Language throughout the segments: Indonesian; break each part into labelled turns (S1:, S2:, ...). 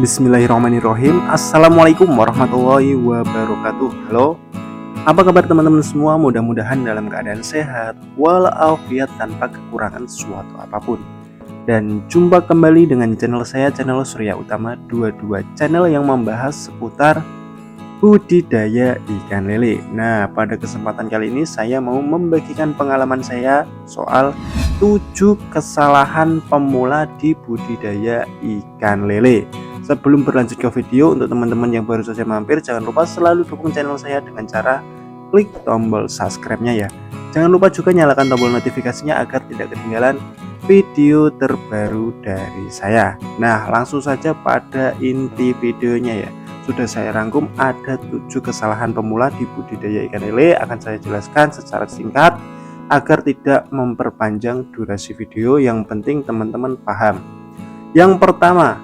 S1: Bismillahirrahmanirrahim. Assalamualaikum warahmatullahi wabarakatuh. Halo, apa kabar teman-teman semua? Mudah-mudahan dalam keadaan sehat walafiat tanpa kekurangan suatu apapun. Dan jumpa kembali dengan channel saya, channel Surya Utama 22, channel yang membahas seputar budidaya ikan lele. Nah, pada kesempatan kali ini saya mau membagikan pengalaman saya soal 7 kesalahan pemula di budidaya ikan lele. Sebelum berlanjut ke video, untuk teman-teman yang baru saja mampir, jangan lupa selalu dukung channel saya dengan cara klik tombol subscribe-nya ya. Jangan lupa juga nyalakan tombol notifikasinya agar tidak ketinggalan video terbaru dari saya. Nah, langsung saja pada inti videonya ya. Sudah saya rangkum, ada 7 kesalahan pemula di budidaya ikan lele. Akan saya jelaskan secara singkat agar tidak memperpanjang durasi video. Yang penting teman-teman paham. Yang pertama,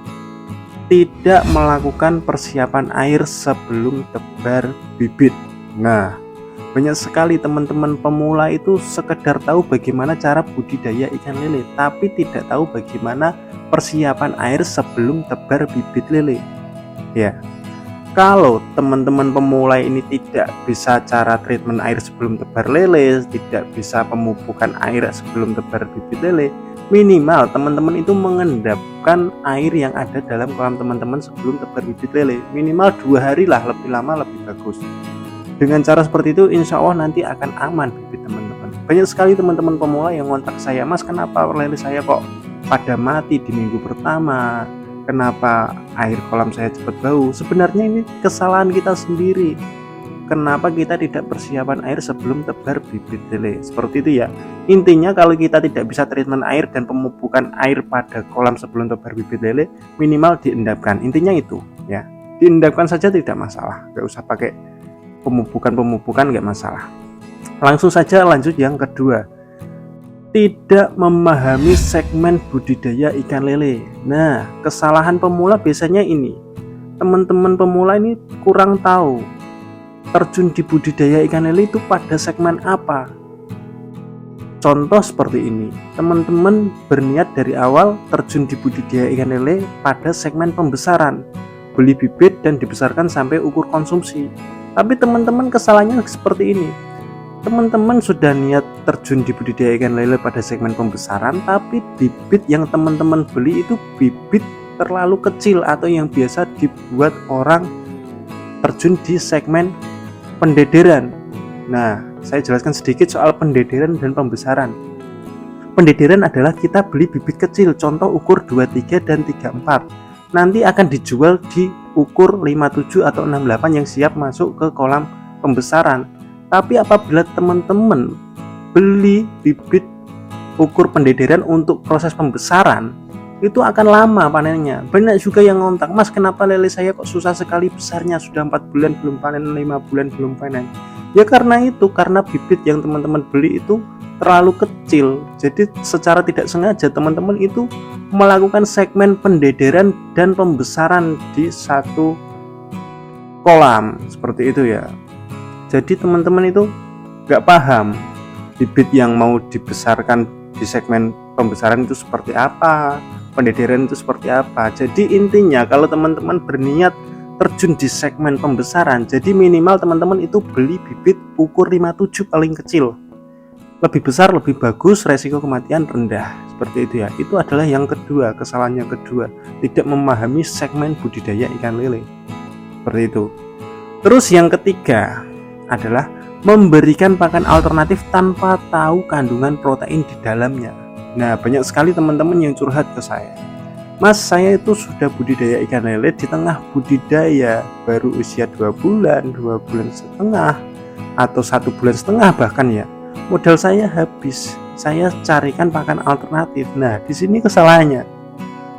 S1: tidak melakukan persiapan air sebelum tebar bibit. Nah, banyak sekali teman-teman pemula itu sekedar tahu bagaimana cara budidaya ikan lele, tapi tidak tahu bagaimana persiapan air sebelum tebar bibit lele. Ya, kalau teman-teman pemula ini tidak bisa cara treatment air sebelum tebar lele, tidak bisa pemupukan air sebelum tebar bibit lele, minimal teman-teman itu mengendapkan air yang ada dalam kolam teman-teman sebelum tebar bibit lele. Minimal 2 hari lah, lebih lama lebih bagus. Dengan cara seperti itu insya Allah nanti akan aman bibit teman-teman. Banyak sekali teman-teman pemula yang ngontak saya, "Mas, kenapa lele saya kok pada mati di minggu pertama? Kenapa air kolam saya cepat bau?" Sebenarnya ini kesalahan kita sendiri. Kenapa kita tidak persiapan air sebelum tebar bibit lele? Seperti itu ya. Intinya kalau kita tidak bisa treatment air dan pemupukan air pada kolam sebelum tebar bibit lele, minimal diendapkan. Intinya itu ya. Diendapkan saja tidak masalah. Gak usah pakai pemupukan gak masalah. Langsung saja lanjut yang kedua. Tidak memahami segmen budidaya ikan lele. Nah, kesalahan pemula biasanya ini. Teman-teman pemula ini kurang tahu terjun di budidaya ikan lele itu pada segmen apa. Contoh seperti ini, teman-teman berniat dari awal terjun di budidaya ikan lele pada segmen pembesaran, beli bibit dan dibesarkan sampai ukur konsumsi. Tapi teman-teman kesalahannya seperti ini. Teman-teman sudah niat terjun di budidaya ikan lele pada segmen pembesaran, tapi bibit yang teman-teman beli itu bibit terlalu kecil atau yang biasa dibuat orang terjun di segmen pendederan. Nah, saya jelaskan sedikit soal pendederan dan pembesaran. Pendederan adalah kita beli bibit kecil, contoh ukur 23 dan 34. Nanti akan dijual di ukur 57 atau 68 yang siap masuk ke kolam pembesaran. Tapi apabila teman-teman beli bibit ukur pendederan untuk proses pembesaran, itu akan lama panennya. Banyak juga yang ngontak, "Mas, kenapa lele saya kok susah sekali besarnya, sudah 4 bulan belum panen, 5 bulan belum panen?" Ya karena bibit yang teman-teman beli itu terlalu kecil. Jadi secara tidak sengaja teman-teman itu melakukan segmen pendederan dan pembesaran di satu kolam. Seperti itu ya. Jadi teman-teman itu gak paham bibit yang mau dibesarkan di segmen pembesaran itu seperti apa, pendederan itu seperti apa. Jadi intinya kalau teman-teman berniat terjun di segmen pembesaran, jadi minimal teman-teman itu beli bibit ukur 57 paling kecil. Lebih besar lebih bagus, resiko kematian rendah. Seperti itu ya. Itu adalah yang kedua, kesalahan yang kedua, tidak memahami segmen budidaya ikan lele. Seperti itu. Terus yang ketiga adalah memberikan pakan alternatif tanpa tahu kandungan protein di dalamnya. Nah, banyak sekali teman-teman yang curhat ke saya, "Mas, saya itu sudah budidaya ikan lele di tengah budidaya, baru usia 2 bulan, 2 bulan setengah, atau 1 bulan setengah bahkan ya. Modal saya habis, saya carikan pakan alternatif." Nah, di sini kesalahannya.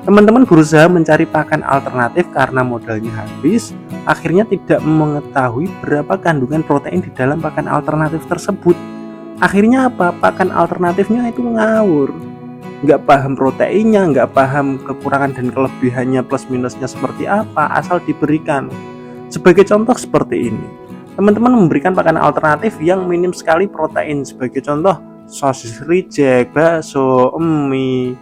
S1: Teman-teman berusaha mencari pakan alternatif karena modalnya habis, akhirnya tidak mengetahui berapa kandungan protein di dalam pakan alternatif tersebut. Akhirnya apa? Pakan alternatifnya itu ngawur. Nggak paham proteinnya, nggak paham kekurangan dan kelebihannya plus minusnya seperti apa, asal diberikan. Sebagai contoh seperti ini, teman-teman memberikan pakan alternatif yang minim sekali protein. Sebagai contoh, sosis reject, bakso, mie,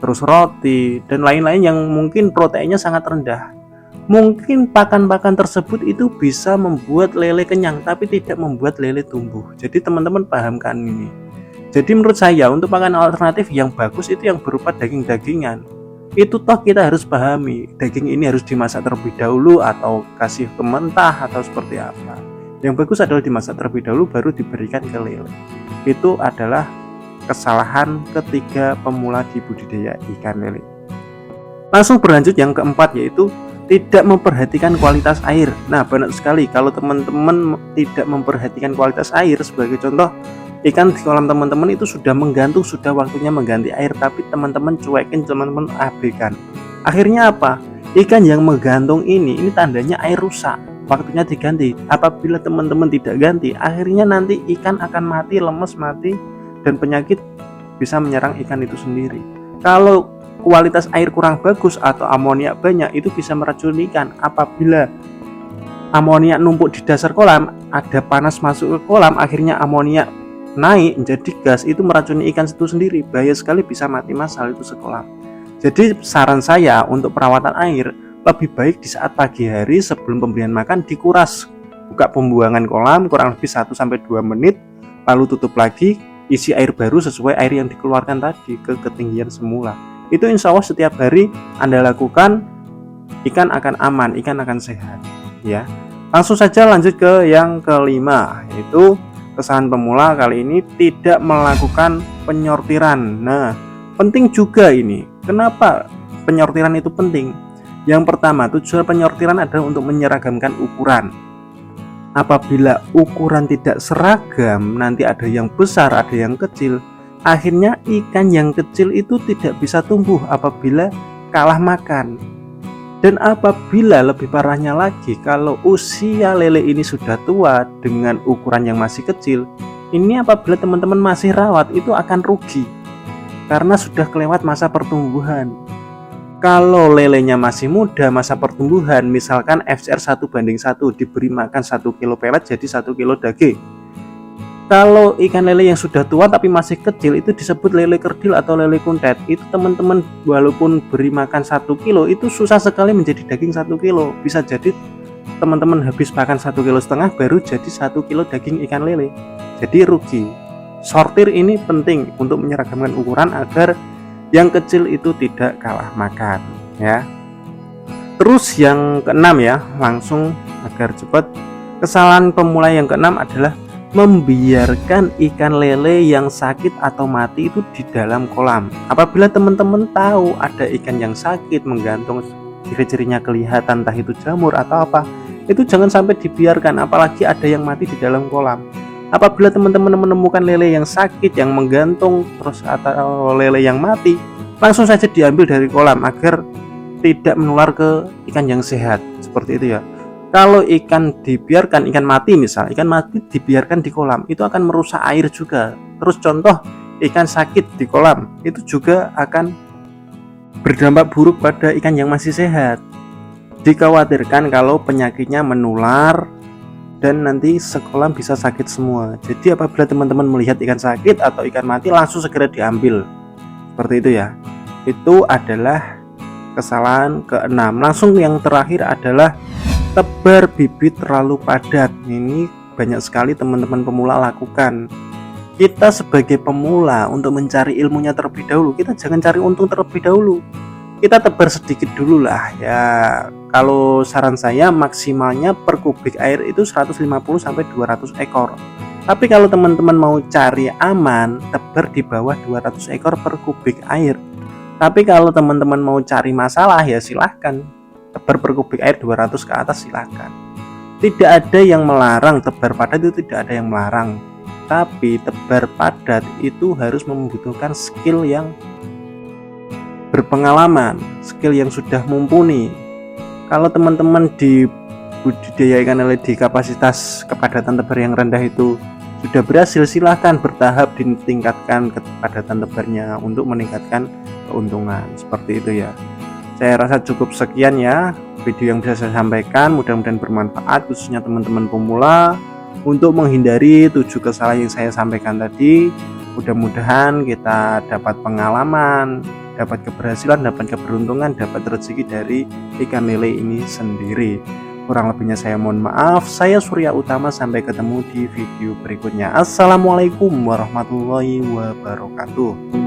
S1: terus roti, dan lain-lain yang mungkin proteinnya sangat rendah. Mungkin pakan-pakan tersebut itu bisa membuat lele kenyang tapi tidak membuat lele tumbuh. Jadi teman-teman pahamkan ini. Jadi menurut saya untuk pakan alternatif yang bagus itu yang berupa daging-dagingan. Itu toh kita harus pahami, daging ini harus dimasak terlebih dahulu atau kasih ke mentah atau seperti apa. Yang bagus adalah dimasak terlebih dahulu baru diberikan ke lele. Itu adalah kesalahan ketiga pemula di budidaya ikan lele. Langsung berlanjut yang keempat, yaitu tidak memperhatikan kualitas air. Nah, banyak sekali kalau teman-teman tidak memperhatikan kualitas air. Sebagai contoh, ikan di kolam teman-teman itu sudah menggantung, sudah waktunya mengganti air, tapi teman-teman cuekin, teman-teman abaikan. Akhirnya apa? Ikan yang menggantung ini tandanya air rusak, waktunya diganti. Apabila teman-teman tidak ganti, akhirnya nanti ikan akan mati, lemes, mati, dan penyakit bisa menyerang ikan itu sendiri. Kalau kualitas air kurang bagus atau amoniak banyak, itu bisa meracuni ikan. Apabila amoniak numpuk di dasar kolam, ada panas masuk ke kolam, akhirnya amoniak naik menjadi gas, itu meracuni ikan itu sendiri. Bahaya sekali, bisa mati massal itu sekolam. Jadi saran saya untuk perawatan air, lebih baik di saat pagi hari sebelum pemberian makan dikuras. Buka pembuangan kolam kurang lebih 1-2 menit, lalu tutup lagi, isi air baru sesuai air yang dikeluarkan tadi ke ketinggian semula. Itu insya Allah setiap hari Anda lakukan, ikan akan aman, ikan akan sehat ya. Langsung saja lanjut ke yang kelima, yaitu kesalahan pemula kali ini tidak melakukan penyortiran. Nah, penting juga ini. Kenapa penyortiran itu penting? Yang pertama, tujuan penyortiran adalah untuk menyeragamkan ukuran. Apabila ukuran tidak seragam, nanti ada yang besar, ada yang kecil. Akhirnya ikan yang kecil itu tidak bisa tumbuh apabila kalah makan. Dan apabila lebih parahnya lagi, kalau usia lele ini sudah tua dengan ukuran yang masih kecil, ini apabila teman-teman masih rawat itu akan rugi karena sudah kelewat masa pertumbuhan. Kalau lelenya masih muda, masa pertumbuhan, misalkan FCR 1:1, diberi makan 1 kilo pelet jadi 1 kilo daging. Kalau ikan lele yang sudah tua tapi masih kecil itu disebut lele kerdil atau lele kuntet. Itu teman-teman walaupun beri makan 1 kilo itu susah sekali menjadi daging 1 kilo. Bisa jadi teman-teman habis makan 1,5 kilo baru jadi 1 kilo daging ikan lele. Jadi rugi. Sortir ini penting untuk menyeragamkan ukuran agar yang kecil itu tidak kalah makan ya. Terus yang keenam ya, langsung agar cepat. Kesalahan pemula yang keenam adalah membiarkan ikan lele yang sakit atau mati itu di dalam kolam. Apabila teman-teman tahu ada ikan yang sakit, menggantung, ciri-cirinya kelihatan, entah itu jamur atau apa, itu jangan sampai dibiarkan, apalagi ada yang mati di dalam kolam. Apabila teman-teman menemukan lele yang sakit, yang menggantung, terus atau lele yang mati, langsung saja diambil dari kolam agar tidak menular ke ikan yang sehat. Seperti itu ya. Kalau ikan dibiarkan, ikan mati misal, ikan mati dibiarkan di kolam, itu akan merusak air juga. Terus contoh, ikan sakit di kolam, itu juga akan berdampak buruk pada ikan yang masih sehat. Dikhawatirkan kalau penyakitnya menular dan nanti sekolam bisa sakit semua. Jadi apabila teman-teman melihat ikan sakit atau ikan mati, langsung segera diambil. Seperti itu ya. Itu adalah kesalahan keenam. Langsung yang terakhir adalah tebar bibit terlalu padat. Ini banyak sekali teman-teman pemula lakukan. Kita sebagai pemula untuk mencari ilmunya terlebih dahulu, kita jangan cari untung terlebih dahulu. Kita tebar sedikit dulu lah ya. Kalau saran saya maksimalnya per kubik air itu 150-200 ekor. Tapi kalau teman-teman mau cari aman, tebar di bawah 200 ekor per kubik air. Tapi kalau teman-teman mau cari masalah ya silahkan tebar per kubik air 200 ke atas, silahkan. Tidak ada yang melarang tebar padat, itu tidak ada yang melarang. Tapi tebar padat itu harus membutuhkan skill yang berpengalaman, skill yang sudah mumpuni. Kalau teman-teman di budidaya ikan lele di kapasitas kepadatan tebar yang rendah itu sudah berhasil, silahkan bertahap ditingkatkan kepadatan tebarnya untuk meningkatkan keuntungan. Seperti itu ya. Saya rasa cukup sekian ya video yang bisa saya sampaikan, mudah-mudahan bermanfaat khususnya teman-teman pemula untuk menghindari 7 kesalahan yang saya sampaikan tadi. Mudah-mudahan kita dapat pengalaman dapat keberhasilan, dapat keberuntungan, dapat rezeki dari ikan lele ini sendiri. Kurang lebihnya saya mohon maaf. Saya Surya Utama, sampai ketemu di video berikutnya. Assalamualaikum warahmatullahi wabarakatuh.